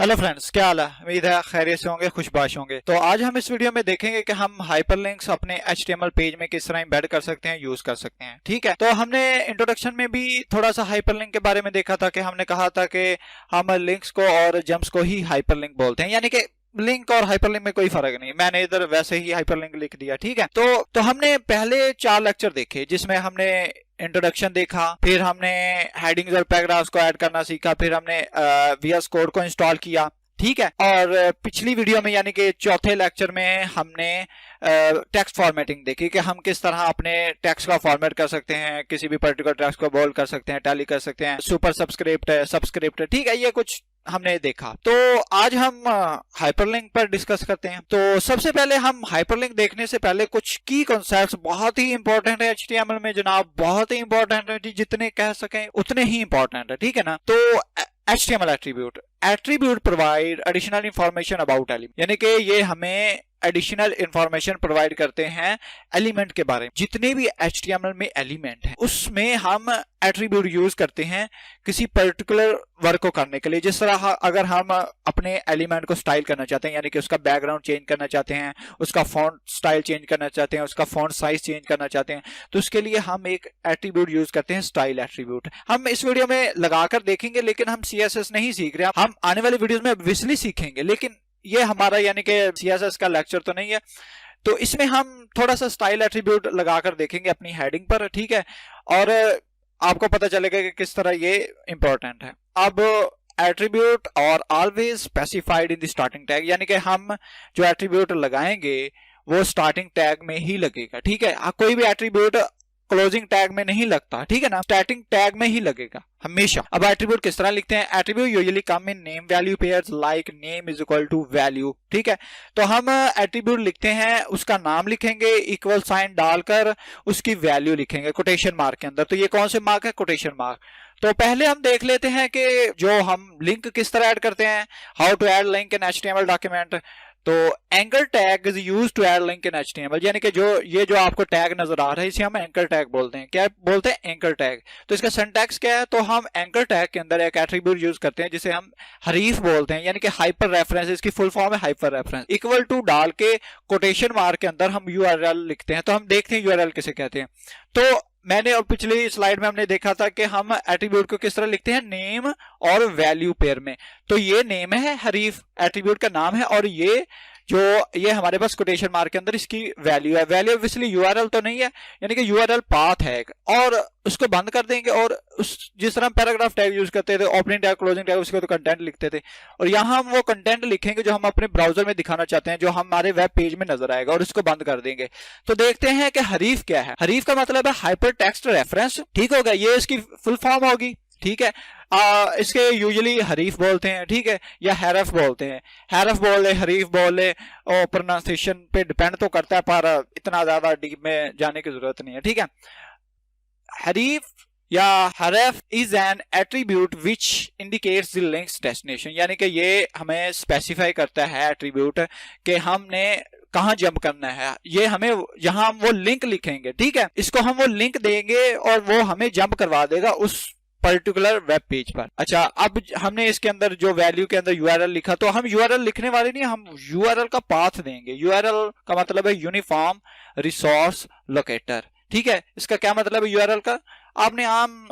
Hello friends, क्या हाल है। उम्मीद है खैरियत से होंगे, खुशबाश होंगे। तो आज हम इस वीडियो में देखेंगे कि हम हाइपरलिंक्स अपने HTML पेज में किस तरह एम्बेड कर सकते हैं, यूज कर सकते हैं। ठीक है, तो हमने इंट्रोडक्शन में भी थोड़ा सा हाइपरलिंक के बारे में देखा था कि हमने कहा था कि हम लिंक्स को और जंप्स को ही हाइपरलिंक बोलते हैं, यानी कि लिंक और हाइपरलिंक में कोई फर्क नहीं। मैंने इधर वैसे ही हाइपरलिंक लिख दिया। ठीक है, तो हमने पहले 4 लेक्चर देखे जिसमें हमने इंट्रोडक्शन देखा, फिर हमने हेडिंग्स और पैराग्राफ्स को ऐड करना सीखा, फिर हमने VS कोड को इंस्टॉल किया। ठीक है, और पिछली वीडियो में यानी कि चौथे लेक्चर में हमने टेक्स्ट फॉर्मेटिंग देखी कि हम किस तरह अपने टेक्स्ट का फॉर्मेट कर सकते हैं, किसी भी पर्टिकुलर टेक्स्ट को बोल्ड कर सकते हैं, टैली कर सकते हैं, सुपर सब्सक्रिप्ट है, सब्सक्रिप्ट है। ठीक है, ये कुछ हमने देखा। तो आज हम हाइपरलिंक पर डिस्कस करते हैं। तो सबसे पहले हम हाइपरलिंक देखने से पहले कुछ की कॉन्सेप्ट्स बहुत ही इंपॉर्टेंट है HTML में जनाब, बहुत ही इंपॉर्टेंट है, जितने कह सकें उतने ही इंपॉर्टेंट है। ठीक है ना। तो HTML attribute provide additional information about element, यानी कि ये हमें एडिशनल इंफॉर्मेशन प्रोवाइड करते हैं एलिमेंट के बारे में। जितने भी HTML में एलिमेंट है उसमें हम एट्रीब्यूट यूज करते हैं किसी पर्टिकुलर वर्क को करने के लिए। जिस तरह अगर हम अपने एलिमेंट को स्टाइल करना चाहते हैं, यानी कि उसका बैकग्राउंड चेंज करना चाहते हैं, उसका फॉन्ट स्टाइल चेंज करना चाहते हैं, उसका फॉन्ट साइज चेंज करना चाहते हैं, तो उसके लिए हम एक एट्रीब्यूट यूज करते हैं, स्टाइल एट्रीब्यूट। हम इस वीडियो में लगाकर देखेंगे, लेकिन हम CSS नहीं सीख रहे। हम आने वाली वीडियोस में ऑब्वियसली सीखेंगे, लेकिन ये हमारा यानी कि CSS का लेक्चर तो नहीं है। तो इसमें हम थोड़ा सा स्टाइल एट्रीब्यूट लगाकर देखेंगे अपनी हेडिंग पर। ठीक है, और आपको पता चलेगा कि किस तरह ये इंपॉर्टेंट है। अब एट्रीब्यूट और always specified in the starting tag, यानी कि हम जो एट्रीब्यूट लगाएंगे वो स्टार्टिंग टैग में ही लगेगा। ठीक है, कोई भी एट्रीब्यूट क्लोजिंग टैग में नहीं लगता। ठीक है ना, स्टार्टिंग टैग में ही लगेगा हमेशा। अब एट्रीब्यूट किस तरह लिखते हैं? Attribute usually come in name value pairs like name is equal to value. ठीक है, तो हम एट्रीब्यूट लिखते हैं, उसका नाम लिखेंगे, इक्वल साइन डालकर उसकी वैल्यू लिखेंगे कोटेशन मार्क के अंदर। तो ये कौन से मार्क है? Quotation mark. तो पहले हम देख लेते हैं कि जो हम लिंक किस तरह ऐड करते हैं, how to add link in HTML document. तो anchor tag is use to add link in HTML, यानी कि जो आपको टैग नजर आ रहा है इसे हम एंकर टैग बोलते हैं। क्या बोलते हैं? Anchor tag. तो इसका सिंटैक्स क्या है? तो हम एंकर टैग के अंदर एक एट्रीब्यूट यूज करते हैं जिसे हम हरीफ बोलते हैं, यानी कि हाइपर रेफरेंस। इसकी फुल फॉर्म है हाइपर रेफरेंस। इक्वल टू डाल के कोटेशन मार्क के अंदर हम URL लिखते हैं। तो हम देखते हैं URL किसे कहते हैं। तो मैंने और पिछली स्लाइड में हमने देखा था कि हम एट्रीब्यूट को किस तरह लिखते हैं, नेम और वैल्यू पेयर में। तो ये नेम है, हरीफ एट्रीब्यूट का नाम है, और ये हमारे पास कोटेशन मार्क के अंदर इसकी वैल्यू है। वैल्यू ऑब्वियसली URL तो नहीं है, यानी कि URL पाथ है, और उसको बंद कर देंगे। और जिस तरह हम पैराग्राफ टैग यूज करते थे, ओपनिंग टैग, क्लोजिंग टैग, उसको तो कंटेंट लिखते थे, और यहाँ हम वो कंटेंट लिखेंगे जो हम अपने ब्राउजर में दिखाना चाहते हैं, जो हमारे वेब पेज में नजर आएगा, और इसको बंद कर देंगे। तो देखते हैं कि हरीफ क्या है। हरीफ का मतलब है हाइपर टेक्स्ट रेफरेंस। ठीक हो गया, ये इसकी फुल फॉर्म होगी। ठीक है, इसके यूजुअली हरीफ बोलते हैं। ठीक है, या हैरफ बोलते हैं। हैरफ बोल ले, हरीफ बोल ले, और प्रोनाउंसिएशन पे डिपेंड तो करता है, पर इतना ज्यादा डीप में जाने की जरूरत नहीं है। ठीक है, हरीफ या हरफ is an attribute which indicates the links destination, यानी कि ये हमें स्पेसिफाई करता है एट्रीब्यूट कि हमने कहां जंप करना है। ये हमें जहां हम वो लिंक लिखेंगे, ठीक है, इसको हम वो लिंक देंगे और वो हमें जंप करवा देगा उस पर्टिकुलर वेब पेज पर। अच्छा, अब हमने इसके अंदर जो वैल्यू के अंदर URL लिखा, तो हम URL लिखने वाले नहीं, हम URL का पाथ देंगे। URL का मतलब है यूनिफॉर्म रिसोर्स लोकेटर। ठीक है, इसका क्या मतलब है URL का? आपने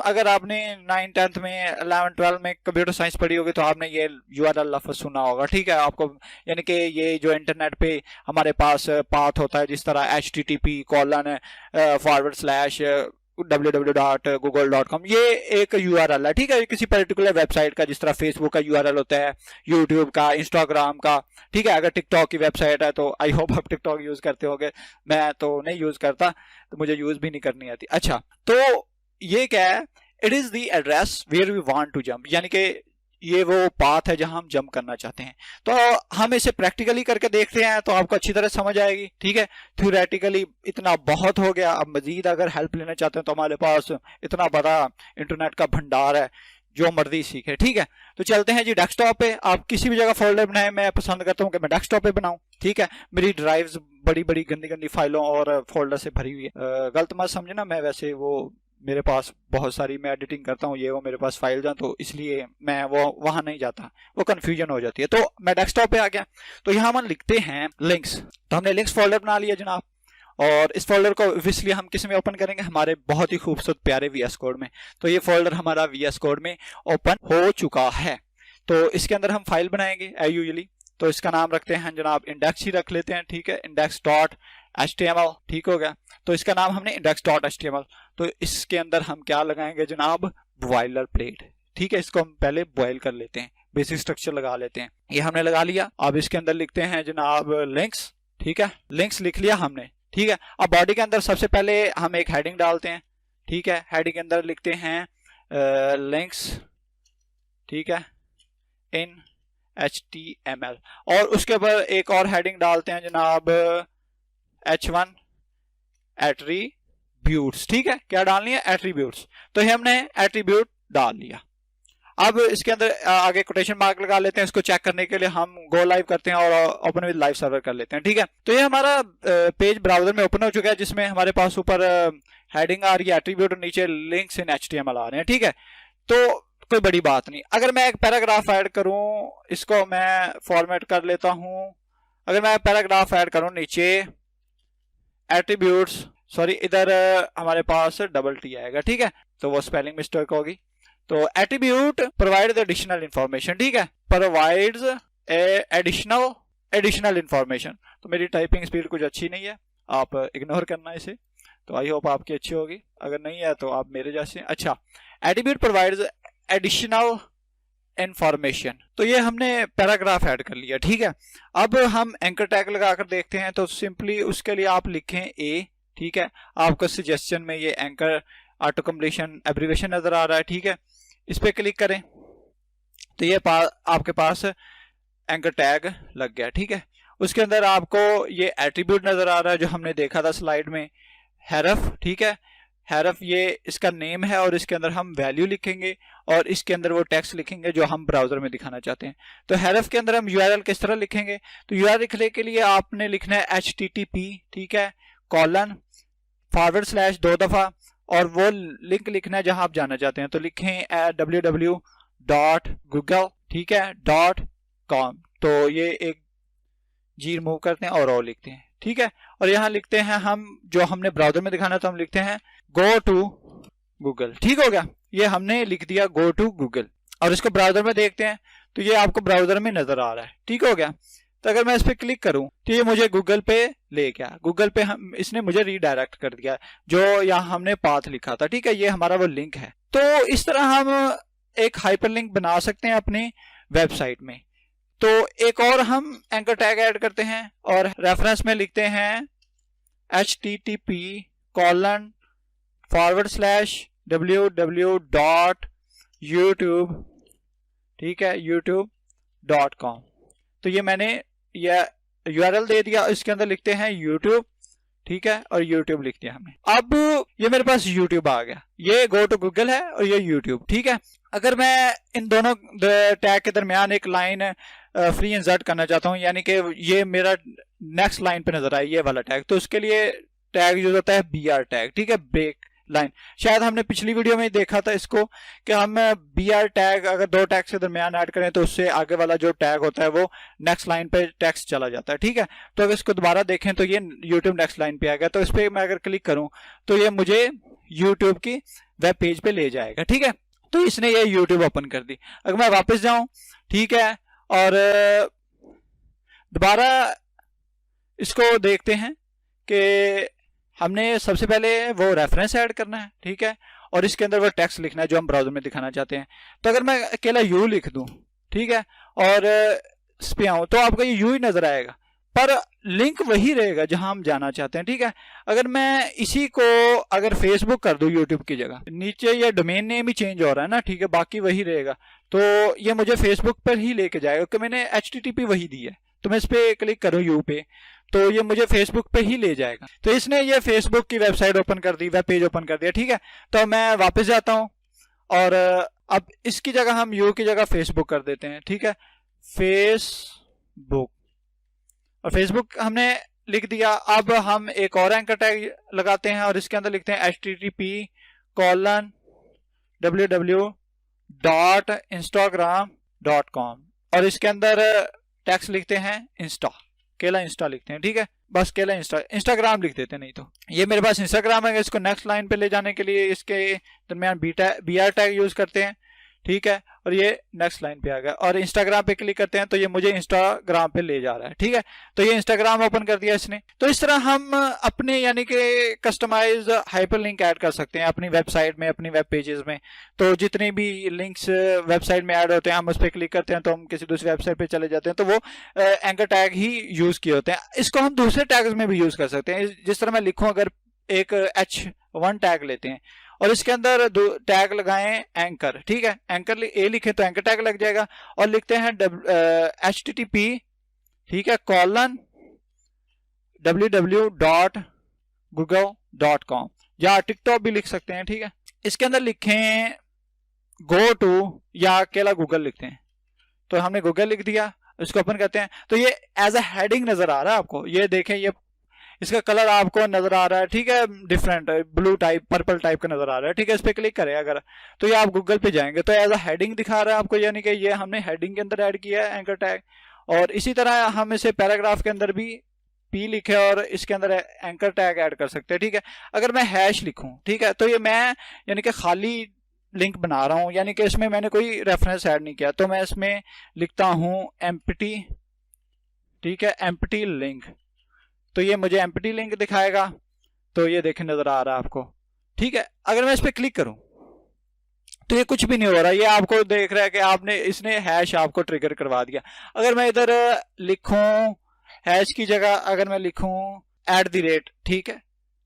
अगर आपने 9th 10th में 11th 12th में कंप्यूटर साइंस पढ़ी होगी तो आपने ये URL लफ्ज सुना होगा। ठीक है, आपको यानी कि ये जो इंटरनेट पे हमारे पास पाथ होता है, जिस तरह http:// www.google.com, ये एक URL है। ठीक है, किसी पर्टिकुलर वेबसाइट का, जिस तरह फेसबुक का URL होता है, यूट्यूब का, इंस्टाग्राम का। ठीक है, अगर टिकटॉक की वेबसाइट है तो आई होप आप टिकटॉक यूज करते होंगे। मैं तो नहीं यूज करता, तो मुझे यूज भी नहीं करनी आती। अच्छा, तो ये क्या है? It is the address where we want to jump, यानी कि ये वो पाथ है जहां हम जंप करना चाहते हैं। तो हम इसे प्रैक्टिकली करके देखते हैं तो आपको अच्छी तरह समझ आएगी। ठीक है, थ्योरेटिकली इतना बहुत हो गया। अब मजीद अगर हेल्प लेना चाहते हैं तो हमारे पास इतना बड़ा इंटरनेट का भंडार है, जो मर्जी सीखे। ठीक है, तो चलते हैं जी डेस्कटॉप पे। आप किसी भी जगह फोल्डर बनाए, मैं पसंद करता हूँ कि मैं डेस्कटॉप पे बनाऊं। ठीक है, मेरी ड्राइव्स बड़ी बड़ी गंदी गंदी फाइलों और फोल्डर से भरी हुई है। गलत मत समझना, मैं वैसे वो मेरे पास बहुत सारी, मैं एडिटिंग करता हूँ, ये वो मेरे पास फाइल्स हैं, तो इसलिए मैं वो वहां नहीं जाता, वो कंफ्यूजन हो जाती है। तो मैं डेस्कटॉप पे आ गया, तो यहाँ हम लिखते हैं लिंक्स। तो हमने लिंक्स फोल्डर बना लिया जनाब, और इस फोल्डर को ऑब्वियसली हम किस में ओपन करेंगे, हमारे बहुत ही खूबसूरत प्यारे VS कोड में। तो ये फोल्डर हमारा VS कोड में ओपन हो चुका है। तो इसके अंदर हम फाइल बनाएंगे यूजुअली, तो इसका नाम रखते हैं जनाब, इंडेक्स ही रख लेते हैं, ठीक है, index.html, ठीक हो गया। तो इसका नाम हमने index.html। तो इसके अंदर हम क्या लगाएंगे जनाब, बॉयलर प्लेट, ठीक है, इसको हम पहले बॉयल कर लेते हैं, बेसिक स्ट्रक्चर लगा लेते हैं। ये हमने लगा लिया। अब इसके अंदर लिखते हैं जनाब लिंक्स, ठीक है, लिंक्स लिख लिया हमने, ठीक है। अब बॉडी के अंदर सबसे पहले हम एक हेडिंग डालते हैं, ठीक है, हेडिंग के अंदर लिखते हैं लिंक्स, ठीक है, इन HTML, और उसके ऊपर एक और हेडिंग डालते हैं जनाब H1 एट्रीब्यूट्स, ठीक है, क्या डालनी है, एट्रीब्यूट्स। तो ये हमने एट्रीब्यूट डाल लिया। अब इसके अंदर आगे कोटेशन मार्क लगा लेते हैं, इसको चेक करने के लिए हम गो लाइव करते हैं और ओपन विद लाइव सर्वर कर लेते हैं, ठीक है। तो ये हमारा पेज ब्राउजर में ओपन हो चुका है, जिसमें हमारे पास ऊपर हेडिंग आ रही है एट्रीब्यूट और नीचे लिंक्स इन HTML आ रहे हैं, ठीक है। तो कोई बड़ी बात नहीं। अगर मैं एक पैराग्राफ ऐड करूं, इसको मैं फॉर्मेट कर लेता हूं, अगर मैं पैराग्राफ ऐड करूं नीचे एट्रीब्यूट्स, सॉरी इधर हमारे पास डबल टी आएगा, ठीक है, तो वो स्पेलिंग मिस्टेक होगी। तो एट्रीब्यूट प्रोवाइड एडिशनल इंफॉर्मेशन, ठीक है, प्रोवाइड्स एडिशनल इंफॉर्मेशन। तो मेरी टाइपिंग स्पीड कुछ अच्छी नहीं है, आप इग्नोर करना इसे, तो आई होप आपकी अच्छी होगी, अगर नहीं है तो आप मेरे जैसे। अच्छा, एट्रीब्यूट प्रोवाइड्स एडिशनल इंफॉर्मेशन, तो ये हमने पैराग्राफ ऐड कर लिया, ठीक है। अब हम एंकर टैग लगाकर देखते हैं, तो सिंपली उसके लिए आप लिखें ए, ठीक है, आपको सजेशन में ये एंकर ऑटो कंप्लीशन एब्रीवेशन नजर आ रहा है, ठीक है, इस पे क्लिक करें तो ये आपके पास एंकर टैग लग गया, ठीक है। उसके अंदर आपको ये एट्रीब्यूट नजर आ रहा है जो हमने देखा था स्लाइड में, हैरफ, ठीक है, हैरफ ये इसका नेम है, और इसके अंदर हम वैल्यू लिखेंगे और इसके अंदर वो टेक्स्ट लिखेंगे जो हम ब्राउजर में दिखाना चाहते हैं। तो हैरफ के अंदर हम URL किस तरह लिखेंगे, तो URL लिखने के लिए आपने लिखना है HTTP, ठीक है, :/ 2 दफा, और वो लिंक लिखना है जहां आप जाना चाहते हैं, तो लिखें www.google, ठीक है, .com। तो ये एक जी रिमूव करते हैं और ओ लिखते हैं, ठीक है, और यहाँ लिखते हैं हम जो हमने ब्राउजर में दिखाना था, हम लिखते हैं गो टू गूगल, ठीक हो गया, ये हमने लिख दिया गो टू गूगल। और इसको ब्राउजर में देखते हैं तो ये आपको ब्राउजर में नजर आ रहा है, ठीक हो गया। तो अगर मैं इस पे क्लिक करूं तो ये मुझे गूगल पे ले गया, गूगल पे इसने मुझे रीडायरेक्ट कर दिया जो यहाँ हमने पाथ लिखा था, ठीक है, ये हमारा वो लिंक है। तो इस तरह हम एक हाइपरलिंक बना सकते हैं अपनी वेबसाइट में। तो एक और हम एंकर टैग ऐड करते हैं और रेफरेंस में लिखते हैं http://www.youtube, ठीक है, youtube.com। तो ये मैंने यह URL दे दिया, इसके अंदर लिखते हैं YouTube, ठीक है, और YouTube लिख दिया हमने। अब ये मेरे पास YouTube आ गया, ये गो टू गूगल है और ये YouTube, ठीक है। अगर मैं इन दोनों टैग के दरमियान एक लाइन फ्री इंसर्ट करना चाहता हूँ, यानी कि ये मेरा नेक्स्ट लाइन पे नजर आए ये वाला टैग, तो उसके लिए टैग यूज होता है BR टैग, ठीक है, ब्रेक लाइन। शायद हमने पिछली वीडियो में देखा था इसको कि हम BR टैग अगर दो टैग के दरमियान ऐड करें तो उससे आगे वाला जो टैग होता है वो नेक्स्ट लाइन पे टेक्स्ट चला जाता है, ठीक है। तो अगर इसको दोबारा देखें तो ये YouTube नेक्स्ट लाइन पे आ गया, तो इस पर मैं अगर क्लिक करूं तो ये मुझे YouTube की वेब पेज पे ले जाएगा, ठीक है। तो इसने ये YouTube ओपन कर दी। अगर मैं वापस जाऊं, ठीक है, और दोबारा इसको देखते हैं कि हमने सबसे पहले वो रेफरेंस ऐड करना है, ठीक है, और इसके अंदर वो टेक्स्ट लिखना है जो हम ब्राउजर में दिखाना चाहते हैं। तो अगर मैं अकेला U लिख दूं, ठीक है, और इस पे आऊं तो आपको ये U ही नजर आएगा, पर लिंक वही रहेगा जहां हम जाना चाहते हैं, ठीक है। अगर मैं इसी को अगर फेसबुक कर दूं YouTube की जगह, नीचे ये डोमेन नेम ही चेंज हो रहा है ना, ठीक है, बाकी वही रहेगा, तो ये मुझे फेसबुक पर ही लेके जाएगा क्योंकि मैंने HTTP वही दी है। तो मैं इस पे क्लिक करूं U पे तो ये मुझे फेसबुक पे ही ले जाएगा। तो इसने ये फेसबुक की वेबसाइट ओपन कर दी, वेब पेज ओपन कर दिया, ठीक है। तो मैं वापस जाता हूं और अब इसकी जगह हम U की जगह फेसबुक कर देते हैं, ठीक है, फेसबुक, और फेसबुक हमने लिख दिया। अब हम एक और एंकर टैग लगाते हैं और इसके अंदर लिखते हैं http:// www.instagram.com और इसके अंदर टेक्स्ट लिखते हैं इंस्टा, केला इंस्टा लिखते हैं, ठीक है, बस केला इंस्टाग्राम लिख देते हैं। नहीं तो ये मेरे पास इंस्टाग्राम है, इसको नेक्स्ट लाइन पे ले जाने के लिए इसके दरमियान BR टैग यूज करते हैं, ठीक है, और ये नेक्स्ट लाइन पे आ गया और इंस्टाग्राम पे क्लिक करते हैं तो ये मुझे इंस्टाग्राम पे ले जा रहा है, ठीक है। तो ये इंस्टाग्राम ओपन कर दिया इसने। तो इस तरह हम अपने यानी कि कस्टमाइज हाइपरलिंक ऐड कर सकते हैं अपनी वेबसाइट में, अपनी वेब पेजेस में। तो जितने भी लिंक्स वेबसाइट में ऐड होते हैं हम उस पर क्लिक करते हैं तो हम किसी दूसरी वेबसाइट पे चले जाते हैं, तो वो एंकर टैग ही यूज किए होते हैं। इसको हम दूसरे टैग्स में भी यूज कर सकते हैं। जिस तरह मैं लिखूं, अगर एक H1 टैग लेते हैं और इसके अंदर दो टैग लगाएं एंकर, ठीक है, एंकर ए लिखे तो एंकर टैग लग जाएगा और लिखते हैं HTTP, ठीक है, www.google.com या टिकटॉक भी लिख सकते हैं, ठीक है। इसके अंदर लिखें गो टू या केला गूगल लिखते हैं, तो हमने गूगल लिख दिया, इसको ओपन करते हैं तो ये एज अ हेडिंग नजर आ रहा है आपको। ये देखें, ये इसका कलर आपको नजर आ रहा है, ठीक है, different blue type, purple type का नजर आ रहा है, ठीक है। इस पे क्लिक करें अगर तो ये आप गूगल पे जाएंगे तो एज अ हेडिंग दिखा रहा है आपको, यानी कि ये हमने हेडिंग के अंदर ऐड किया है एंकर टैग। और इसी तरह हम इसे पैराग्राफ के अंदर भी P लिखे और इसके अंदर एंकर टैग ऐड कर सकते हैं, ठीक है। अगर मैं हैश लिखूं, ठीक है, तो ये मैं यानी कि खाली लिंक बना रहा हूं, यानी कि इसमें मैंने कोई रेफरेंस ऐड नहीं किया, तो मैं इसमें लिखता हूं एम्प्टी, ठीक है, एम्प्टी लिंक, तो ये मुझे एम्प्टी लिंक दिखाएगा। तो ये देखें नजर आ रहा है आपको, ठीक है। अगर मैं इस पर क्लिक करूं तो ये कुछ भी नहीं हो रहा, ये आपको देख रहा है कि आपने इसने हैश आपको ट्रिगर करवा दिया। अगर मैं इधर लिखूं हैश की जगह अगर मैं लिखूं @, ठीक है,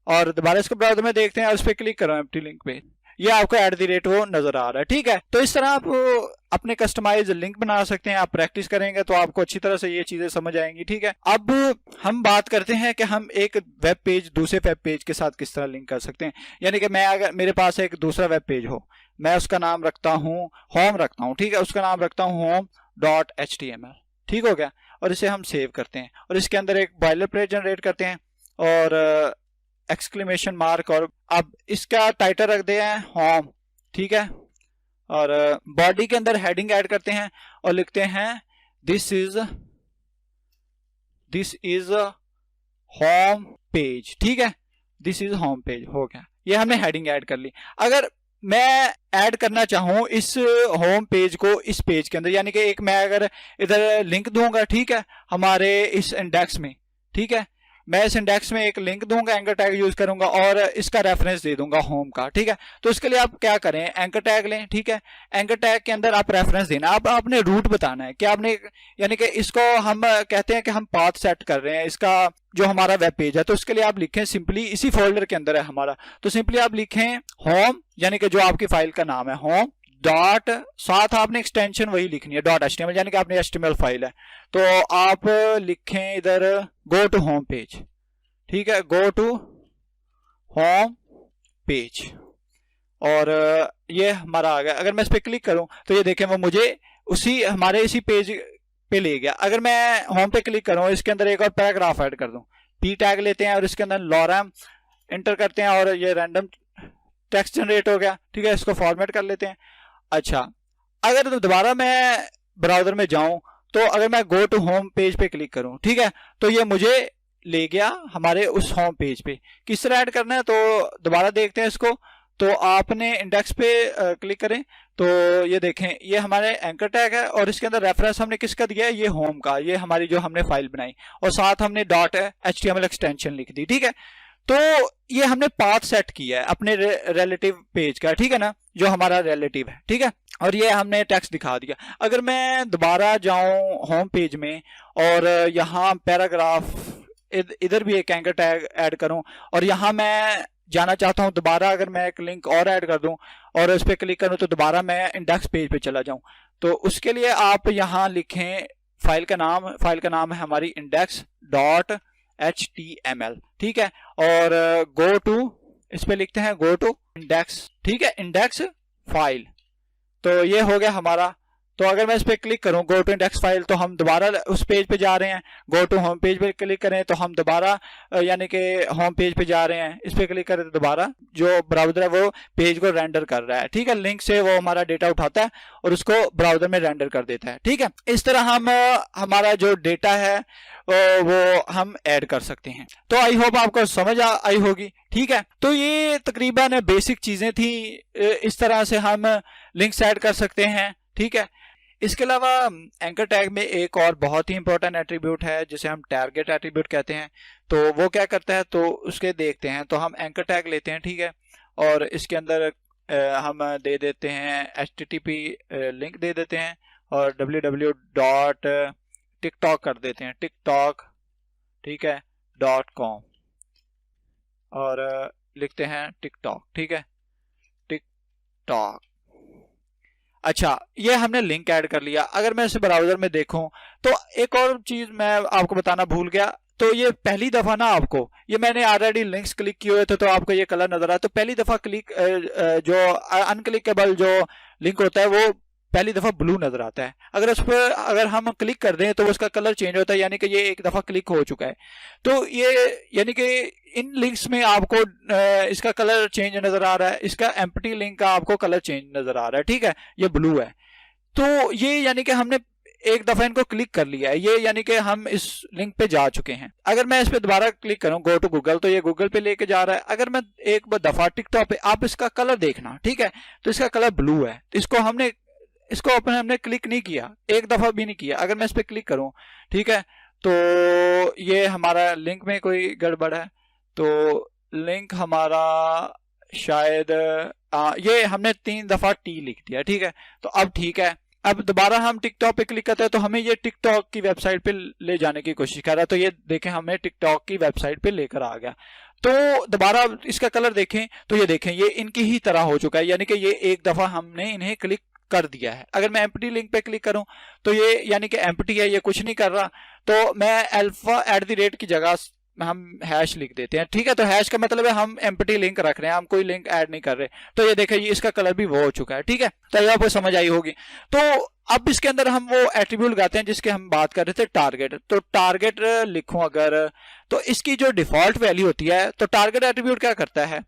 और दोबारा इसको ब्राउजर में देखते हैं और उस पर क्लिक करो एम्प्टी लिंक पे, ये आपको @ वो नजर आ रहा है, ठीक है। तो इस तरह आप अपने कस्टमाइज लिंक बना सकते हैं। आप प्रैक्टिस करेंगे तो आपको अच्छी तरह से ये चीजें समझ आएंगी, ठीक है। अब हम बात करते हैं कि हम एक वेब पेज दूसरे वेब पेज के साथ किस तरह लिंक कर सकते हैं। यानी कि मैं अगर मेरे पास एक दूसरा वेब पेज हो, मैं उसका नाम रखता हूँ होम रखता हूँ, ठीक है, उसका नाम रखता हूँ home.html, ठीक हो गया, और इसे हम सेव करते हैं और इसके अंदर एक बॉयलरप्लेट जनरेट करते हैं और एक्सक्लेमेशन मार्क, और अब इसका टाइटल रख दे हैं होम, ठीक है, और बॉडी के अंदर हेडिंग ऐड करते हैं और लिखते हैं दिस इज होम पेज, ठीक है, दिस इज होम पेज, हो गया, ये हमने हेडिंग ऐड कर ली। अगर मैं ऐड करना चाहूं इस होम पेज को इस पेज के अंदर, यानी कि एक मैं अगर इधर लिंक दूंगा, ठीक है, हमारे इस इंडेक्स में, ठीक है, मैं इस इंडेक्स में एक लिंक दूंगा, एंकर टैग यूज करूंगा और इसका रेफरेंस दे दूंगा होम का, ठीक है। तो इसके लिए आप क्या करें, एंकर टैग लें, ठीक है, एंकर टैग के अंदर आप रेफरेंस देना, आप आपने रूट बताना है कि आपने, यानी कि इसको हम कहते हैं कि हम पाथ सेट कर रहे हैं इसका जो हमारा वेब पेज है, तो उसके लिए आप लिखें सिंपली, इसी फोल्डर के अंदर है हमारा, तो सिंपली आप लिखें होम, यानी कि जो आपकी फाइल का नाम है होम डॉट, साथ आपने एक्सटेंशन वही लिखनी है .html, यानी कि आपने HTML फाइल है, तो आप लिखें इधर गो टू होम पेज, ठीक है, गो टू होम पेज, और ये हमारा आ गया। अगर मैं इस पर क्लिक करूं तो ये देखें वो मुझे हमारे इसी पेज पे ले गया। अगर मैं होम पे क्लिक करूं, इसके अंदर एक और पैराग्राफ ऐड कर दूं, P टैग लेते हैं और इसके अंदर लॉरम इंटर करते हैं और ये रैंडम टेक्स्ट जनरेट हो गया, ठीक है, इसको फॉर्मेट कर लेते हैं। अच्छा, अगर दोबारा मैं ब्राउजर में जाऊं तो अगर मैं गो टू होम पेज पे क्लिक करूं, ठीक है, तो ये मुझे ले गया हमारे उस होम पेज पे। किस तरह ऐड करना है तो दोबारा देखते हैं इसको। तो आपने इंडेक्स पे क्लिक करें तो ये देखें ये हमारे एंकर टैग है और इसके अंदर रेफरेंस हमने किसका दिया है, ये होम का, ये हमारी जो हमने फाइल बनाई, और साथ हमने .html एक्सटेंशन लिख दी, ठीक है। तो ये हमने पाथ सेट किया है अपने रिलेटिव पेज का, ठीक है ना, जो हमारा रिलेटिव है, ठीक है, और ये हमने टेक्स्ट दिखा दिया। अगर मैं दोबारा जाऊं होम पेज में और यहाँ पैराग्राफ, इधर भी एक एंकर टैग ऐड करूं और यहाँ मैं जाना चाहता हूं दोबारा, अगर मैं एक लिंक और ऐड कर दूं और उस पर क्लिक करूं तो दोबारा मैं इंडेक्स पेज पे चला जाऊं, तो उसके लिए आप यहाँ लिखें फाइल का नाम है हमारी index.html, ठीक है, और गो टू, इस पे लिखते हैं गो टू इंडेक्स, ठीक है, इंडेक्स फाइल। तो ये हो गया हमारा तो अगर मैं इस पे क्लिक करूं गो टू इंडेक्स फाइल, तो हम दोबारा उस पेज पे जा रहे हैं। गो टू होम पेज पे क्लिक करें तो हम दोबारा यानी कि होम पेज पे जा रहे हैं। इस पे क्लिक करें तो दोबारा जो ब्राउजर है वो पेज को रेंडर कर रहा है, ठीक है। लिंक से वो हमारा डेटा उठाता है और उसको ब्राउजर में रेंडर कर देता है, ठीक है। इस तरह हम हमारा जो डेटा है वो हम ऐड कर सकते हैं। तो आई होप आपको समझ आई होगी, ठीक है। तो ये तकरीबन बेसिक चीजें थी, इस तरह से हम लिंक्स ऐड कर सकते हैं, ठीक है। इसके अलावा एंकर टैग में एक और बहुत ही इंपॉर्टेंट एट्रीब्यूट है जिसे हम टारगेट एट्रीब्यूट कहते हैं। तो वो क्या करता है तो उसके देखते हैं। तो हम एंकर टैग लेते हैं, ठीक है, और इसके अंदर हम दे देते हैं HTTP लिंक दे देते हैं और www.tiktok कर देते हैं, TikTok, ठीक है, .com और लिखते हैं TikTok, ठीक है, TikTok। अच्छा, ये हमने लिंक ऐड कर लिया। अगर मैं इसे ब्राउजर में देखूं तो एक और चीज मैं आपको बताना भूल गया। तो ये पहली दफा ना आपको, ये मैंने ऑलरेडी लिंक्स क्लिक किए हुए थे तो आपको ये कलर नजर आया। तो पहली दफा क्लिक जो अनक्लिकेबल जो लिंक होता है वो पहली दफा ब्लू नजर आता है। अगर उस पर अगर हम क्लिक कर दें तो उसका कलर चेंज होता है, यानी कि ये एक दफा क्लिक हो चुका है। तो ये यानी कि इन लिंक्स में आपको इसका कलर चेंज नजर आ रहा है, इसका एम्प्टी लिंक का आपको कलर चेंज नजर आ रहा है, ठीक है, ये ब्लू है। तो ये यानी कि हमने एक दफा इनको क्लिक कर लिया है, ये यानी कि हम इस लिंक पे जा चुके हैं। अगर मैं इस पे दोबारा क्लिक करूं गो टू गूगल, तो ये गूगल पे लेके जा रहा है। अगर मैं एक दफा टिकटॉक पे, आप इसका कलर देखना, ठीक है, तो इसका कलर ब्लू है। इसको हमने क्लिक नहीं किया, एक दफा भी नहीं किया। अगर मैं इस पे क्लिक करूं, ठीक है, तो ये हमारा लिंक में कोई गड़बड़ है। तो लिंक हमारा शायद ये हमने 3 दफा टी लिख दिया, ठीक है, तो अब ठीक है। अब दोबारा हम टिकटॉक पे क्लिक करते हैं तो हमें ये टिकटॉक की वेबसाइट पे ले जाने की कोशिश कर रहा है। तो ये देखें, हमें टिकटॉक की वेबसाइट पे लेकर आ गया। तो दोबारा इसका कलर देखें तो ये देखें, ये इनकी ही तरह हो चुका है, यानी कि ये एक दफा हमने इन्हें क्लिक कर दिया है। अगर मैं एम्प्टी लिंक पे क्लिक करूं तो ये यानी कि एम्प्टी है, ये कुछ नहीं कर रहा। तो मैं alpha@ की जगह हम हैश लिख देते हैं, ठीक है। तो हैश का मतलब है हम एम्प्टी लिंक रख रहे हैं, हम कोई लिंक ऐड नहीं कर रहे। तो ये देखें, ये इसका कलर भी वो हो चुका है, ठीक है। तो ये आपको समझ आई होगी। तो अब इसके अंदर हम वो एट्रीब्यूट लगाते हैं जिसके हम बात कर रहे थे, टारगेट। तो टारगेट लिखूं अगर, तो इसकी जो डिफॉल्ट वैल्यू होती है, तो टारगेट एट्रीब्यूट क्या करता है,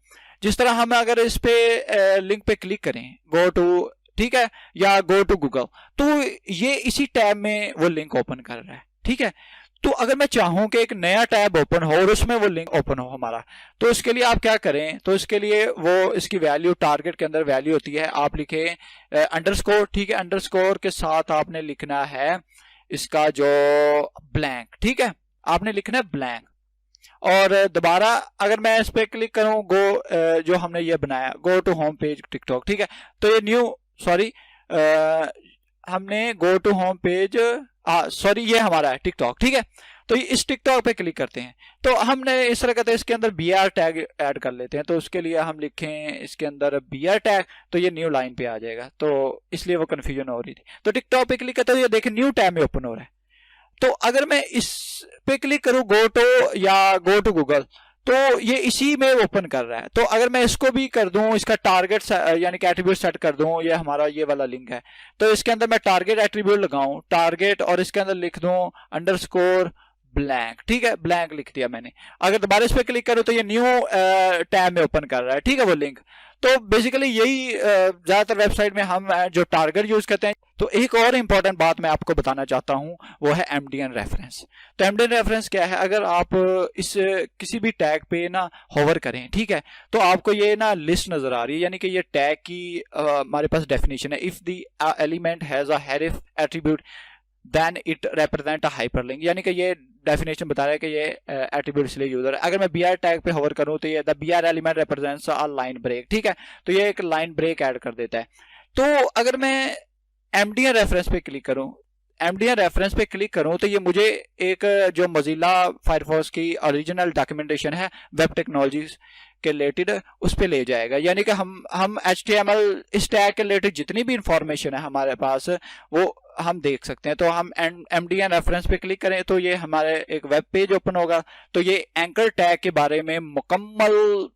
जिस तरह हम अगर इस पे लिंक पे क्लिक करें गो टू, ठीक है, या गो टू गूगल, तो ये इसी टैब में वो लिंक ओपन कर रहा है, ठीक है। तो अगर मैं चाहूं कि एक नया टैब ओपन हो और उसमें वो लिंक ओपन हो हमारा, तो इसके लिए आप क्या करें, तो इसके लिए वो इसकी वैल्यू टारगेट के अंदर वैल्यू होती है, आप लिखे अंडरस्कोर, ठीक है, अंडरस्कोर के साथ आपने लिखना है इसका जो ब्लैंक, ठीक है, आपने लिखना है ब्लैंक। और दोबारा अगर मैं इस पे क्लिक करूं गो जो हमने ये बनाया go to home page TikTok, ठीक है, तो ये न्यू हमने गो टू होम पेज ये हमारा है टिकटॉक, ठीक है। तो इस टिकटॉक पे क्लिक करते हैं तो हमने इस तरह कहते हैं इसके अंदर BR टैग ऐड कर लेते हैं। तो उसके लिए हम लिखें इसके अंदर BR टैग, तो ये न्यू लाइन पे आ जाएगा, तो इसलिए वो कंफ्यूजन हो रही थी। तो टिकटॉक पे क्लिक करते हैं, ये देखें न्यू टैब में ओपन हो रहा है। तो अगर मैं इस पे क्लिक करूं गो टू या गो टू गूगल, तो ये इसी में ओपन कर रहा है। तो अगर मैं इसको भी कर दूं, इसका टारगेट यानी कि एट्रीब्यूट सेट कर दूं, ये हमारा ये वाला लिंक है, तो इसके अंदर मैं टारगेट एट्रीब्यूट लगाऊं, टारगेट, और इसके अंदर लिख दूं अंडरस्कोर ब्लैंक, ठीक है, ब्लैंक लिख दिया मैंने। अगर दोबारा इस पे क्लिक करूं तो ये न्यू टैब में ओपन कर रहा है, ठीक है, वो लिंक। तो बेसिकली यही ज्यादातर वेबसाइट में हम जो टारगेट यूज करते हैं। तो एक और इंपॉर्टेंट बात मैं आपको बताना चाहता हूं, वो है MDN रेफरेंस। तो MDN रेफरेंस क्या है, अगर आप इस किसी भी टैग पे ना होवर करें, ठीक है, तो आपको ये ना लिस्ट नजर आ रही है, यानी कि ये टैग की हमारे पास डेफिनेशन है, if the element has a href attribute then it represent a hyperlink, यानी कि ये डेफिनेशन बता रहा है कि ये एट्रीब्यूट इसलिए यूजर है। अगर मैं BR टैग पे होवर करूं तो ये the BR element represents a line break, ठीक है, तो ये एक लाइन ब्रेक ऐड कर देता है। तो अगर मैं MDN रेफरेंस पे क्लिक करूं, MDN रेफरेंस पे क्लिक करूं तो ये मुझे एक जो मोजिला फायरफॉक्स की ओरिजिनल डॉक्यूमेंटेशन है वेब टेक्नोलॉजीज के रिलेटेड, उस पे ले जाएगा। यानी कि हम HTML इस टैग के रिलेटेड जितनी भी इंफॉर्मेशन है हमारे पास वो हम देख सकते हैं। तो हम MDN रेफरेंस पे क्लिक करें तो ये हमारे एक वेब पेज ओपन होगा। तो ये एंकर टैग के बारे में मुकम्मल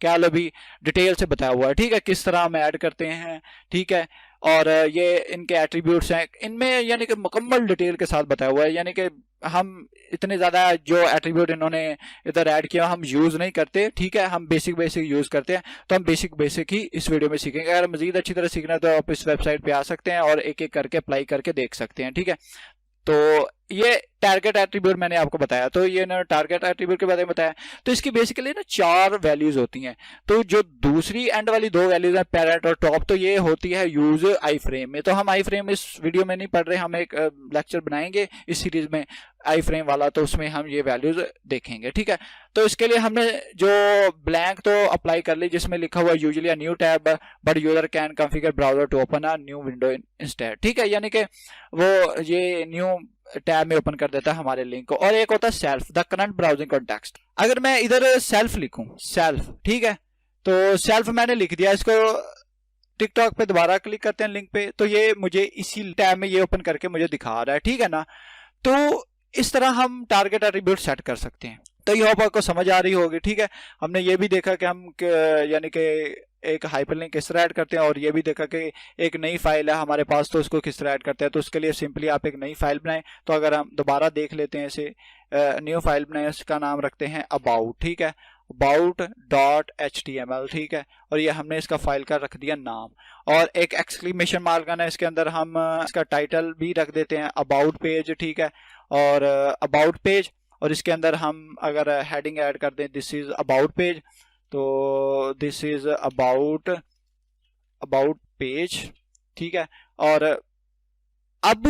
क्या लो भी डिटेल से बताया हुआ है, ठीक है, किस तरह हम ऐड करते हैं, ठीक है। और ये इनके एट्रीब्यूट्स हैं, इनमें यानी कि मुकम्मल डिटेल के साथ बताया हुआ है। यानी कि हम इतने ज़्यादा जो एट्रीब्यूट इन्होंने इधर ऐड किया हम यूज़ नहीं करते, ठीक है, हम बेसिक यूज़ करते हैं। तो हम बेसिक ही इस वीडियो में सीखेंगे। अगर मजीद अच्छी तरह सीखना है तो आप इस वेबसाइट पे आ सकते हैं और एक एक करके अप्लाई करके देख सकते हैं, ठीक है। तो ये टारगेट एट्रीब्यूट मैंने आपको बताया, तो ये ना टारगेट एट्रीब्यूट के बारे में बताया। तो इसकी बेसिकली ना 4 वैल्यूज होती हैं। तो जो दूसरी एंड वाली 2 वैल्यूज है पैरेंट और टॉप, तो ये होती है यूज आई फ्रेम में। तो हम आई फ्रेम इस वीडियो में नहीं पढ़ रहे, हम एक लेक्चर बनाएंगे इस सीरीज में आई फ्रेम वाला, तो उसमें हम ये वैल्यूज देखेंगे, ठीक है। तो इसके लिए हमने जो ब्लैंक तो अप्लाई कर ली जिसमें लिखा हुआ usually a new tab but user can configure browser to open a new window instead, ठीक है। यानी कि वो ये न्यू टैब में ओपन कर देता है हमारे लिंक को। और एक होता है self, the current browsing context. अगर मैं इधर सेल्फ लिखूं, सेल्फ, ठीक है, तो सेल्फ मैंने लिख दिया, इसको टिकटॉक पे दोबारा क्लिक करते हैं लिंक पे, तो ये मुझे इसी टैब में ये ओपन करके मुझे दिखा रहा है, ठीक है ना। तो इस तरह हम टारगेट एट्रीब्यूट सेट कर सकते हैं। तो ये होप आपको समझ आ रही होगी, ठीक है। हमने ये भी देखा कि हम यानी कि एक हाइपरलिंक किस तरह ऐड करते हैं, और ये भी देखा कि एक नई फाइल है हमारे पास तो उसको किस तरह ऐड करते हैं। तो उसके लिए सिंपली आप एक नई फाइल बनाएं। तो अगर हम दोबारा देख लेते हैं इसे, न्यू फाइल बनाएं, इसका नाम रखते हैं अबाउट, ठीक है, about.html, ठीक है। और ये हमने इसका फाइल का रख दिया नाम, और एक एक्सक्लेमेशन मार्क है इसके अंदर, हम इसका टाइटल भी रख देते हैं अबाउट पेज, ठीक है, और अबाउट पेज। और इसके अंदर हम अगर हेडिंग ऐड कर दें दिस इज अबाउट पेज, तो दिस इज अबाउट पेज, ठीक है। और अब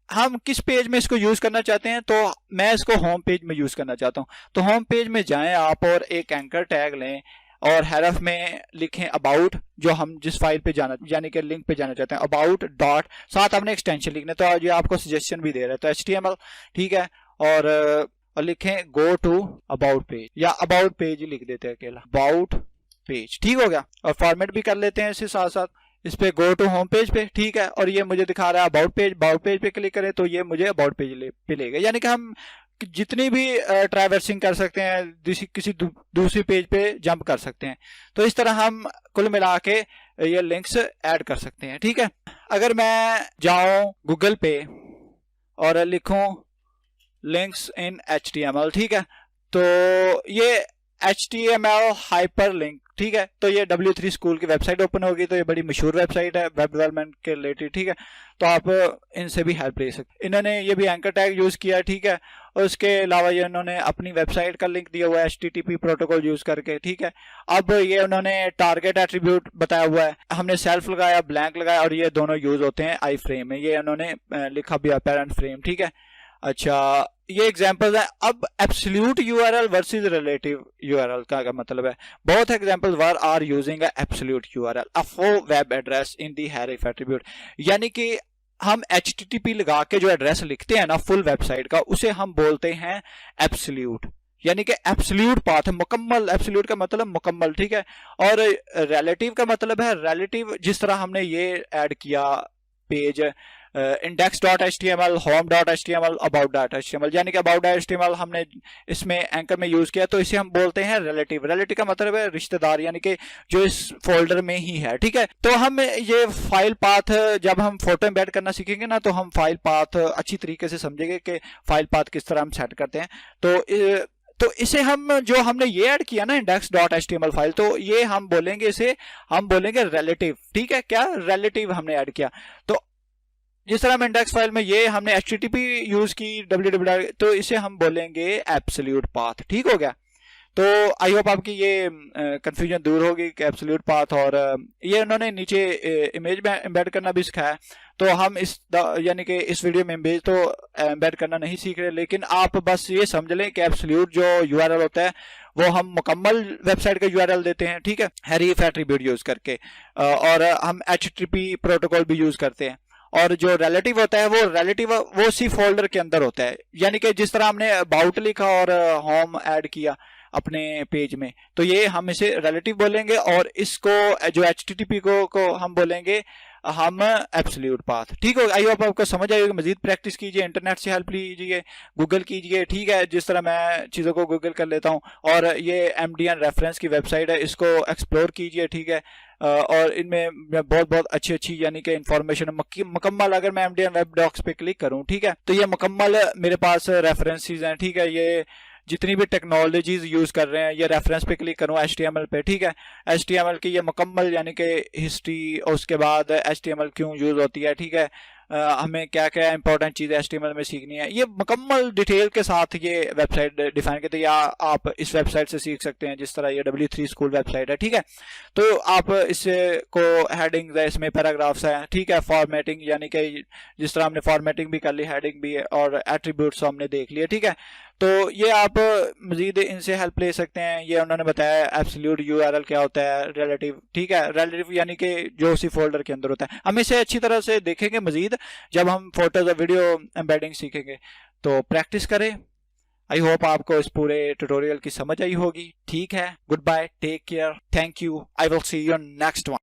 हम किस पेज में इसको यूज करना चाहते हैं, तो मैं इसको होम पेज में यूज करना चाहता हूं। तो होम पेज में जाएं आप और एक एंकर टैग लें और हेरफ में लिखें अबाउट, जो हम जिस फाइल पे जाना यानी कि लिंक पे जाना चाहते हैं, अबाउट डॉट, साथ आपने एक्सटेंशन लिखना। तो ये आपको सजेशन भी दे रहा है, तो HTML, ठीक है, और लिखें गो टू अबाउट पेज, या अबाउट पेज ही लिख देते हैं अकेला, अबाउट पेज, ठीक हो गया। और फॉर्मेट भी कर लेते हैं इसके साथ साथ, इस पे गो टू होम पेज पे, ठीक है। और ये मुझे दिखा रहा है अबाउट पेज पे क्लिक करें तो ये मुझे अबाउट पेज पे ले गया। यानी कि हम जितनी भी ट्रैवर्सिंग कर सकते हैं, किसी दूसरी पेज पे जंप कर सकते हैं। तो इस तरह हम कुल मिला के ये लिंक्स ऐड कर सकते हैं, ठीक है। अगर मैं जाऊं गूगल पे और लिखूं लिंक्स इन HTML, ठीक है, तो ये HTML हाइपरलिंक, ठीक है, तो ये W3 स्कूल की वेबसाइट ओपन होगी। तो ये बड़ी मशहूर वेबसाइट है वेब डेवलपमेंट के रिलेटेड, ठीक है। तो आप इनसे भी हेल्प ले सकते। इन्होंने ये भी एंकर टैग यूज किया, ठीक है। और उसके अलावा ये उन्होंने अपनी वेबसाइट का लिंक दिया हुआ है HTTP प्रोटोकॉल यूज करके, ठीक है। अब ये उन्होंने टारगेट एट्रीब्यूट बताया हुआ है, हमने सेल्फ लगाया, ब्लैंक लगाया, और ये दोनों यूज होते हैं आई फ्रेम में। ये उन्होंने लिखा भी है पेरेंट फ्रेम, ठीक है। अच्छा, ये एग्जांपल्स है। अब absolute URL versus relative URL का क्या मतलब है। Both examples were are using a absolute URL a full web address in the href attribute. यानी कि हम HTTP लगा के जो एड्रेस लिखते हैं ना फुल वेबसाइट का, उसे हम बोलते हैं एब्सोल्यूट, यानी कि एब्सोल्यूट पाथ है, मुकम्मल। एब्सोल्यूट का मतलब मुकम्मल, ठीक है। और रिलेटिव का मतलब है रिलेटिव, जिस तरह हमने ये ऐड किया पेज index.html, home.html, about.html, यानी कि about.html हमने इसमें एंकर में यूज किया, तो इसे हम बोलते हैं रिलेटिव। रिलेटिव का मतलब है रिश्तेदार, यानी कि जो इस फोल्डर में ही है, ठीक है। तो हम ये फाइल पाथ जब हम फोटो एम्बेड करना सीखेंगे ना, तो हम फाइल पाथ अच्छी तरीके से समझेंगे कि फाइल पाथ किस तरह हम सेट करते हैं। तो इसे हम जो हमने ये ऐड किया ना index.html फाइल, तो ये हम बोलेंगे, इसे हम बोलेंगे रिलेटिव, ठीक है। क्या रिलेटिव हमने ऐड किया, तो जिस तरह हम इंडेक्स फाइल में ये हमने HTTP यूज की www, तो इसे हम बोलेंगे एब्सोल्यूट पाथ, ठीक हो गया। तो आई होप आपकी ये कंफ्यूजन दूर होगी कि एब्सोल्यूट पाथ, और ये उन्होंने नीचे इमेज में एम्बेड करना भी सिखाया। तो हम यानी कि इस वीडियो में इमेज तो एम्बेड करना नहीं सीख रहे, लेकिन आप बस ये समझ लें कि एब्सोल्यूट जो यूआरएल होता है वो हम मुकम्मल वेबसाइट का यूआरएल देते हैं, ठीक है, हेरेफ एट्रीब्यूट यूज करके। और हम HTTP प्रोटोकॉल भी यूज करते हैं। और जो रिलेटिव होता है वो सी फोल्डर के अंदर होता है, यानी कि जिस तरह हमने अबाउट लिखा और होम ऐड किया, अपने पेज में, तो ये हम इसे रिलेटिव बोलेंगे, और इसको जो HTTP को हम बोलेंगे हम एब्सोल्यूट पाथ। ठीक हो, आई होप आपको समझ आई होगी। मजीद प्रैक्टिस कीजिए, इंटरनेट से हेल्प लीजिए, गूगल कीजिए, ठीक है, जिस तरह मैं चीज़ों को गूगल कर लेता हूँ। और ये MDN रेफरेंस की वेबसाइट है, इसको एक्सप्लोर कीजिए, ठीक है। और इनमें बहुत बहुत अच्छी यानी कि इंफॉर्मेशन मुकम्मल, अगर मैं MDN वेब डॉक्स पे क्लिक करूँ, ठीक है, तो ये मुकम्मल मेरे पास रेफरेंसेस हैं, ठीक है। ये जितनी भी टेक्नोलॉजीज यूज कर रहे हैं, ये रेफरेंस पे क्लिक करूँ HTML पे, ठीक है, HTML की ये मुकम्मल यानी कि हिस्ट्री, और उसके बाद HTML क्यों यूज होती है, ठीक है, हमें क्या क्या इंपॉर्टेंट चीज़ें HTML में सीखनी है, ये मुकम्मल डिटेल के साथ ये वेबसाइट डिफाइन करती है। या आप इस वेबसाइट से सीख सकते हैं, जिस तरह ये W3 स्कूल वेबसाइट है, ठीक है। तो आप इससे को हेडिंग्स है, इसमें पैराग्राफ्स है, ठीक है, फॉर्मेटिंग यानी कि जिस तरह हमने फॉर्मेटिंग भी कर ली, हेडिंग भी है, और एट्रीब्यूट्स हमने देख लिए, ठीक है। तो ये आप मजीद इनसे हेल्प ले सकते हैं। ये उन्होंने बताया एब्सोल्यूट URL क्या होता है, रिलेटिव, ठीक है, रिलेटिव यानी कि जो उसी फोल्डर के अंदर होता है। हम इसे अच्छी तरह से देखेंगे मजीद जब हम फोटोज और वीडियो एम्बेडिंग सीखेंगे। तो प्रैक्टिस करें। आई होप आपको इस पूरे ट्यूटोरियल की समझ आई होगी। ठीक है, good bye, take care, thank you, I will see you next one.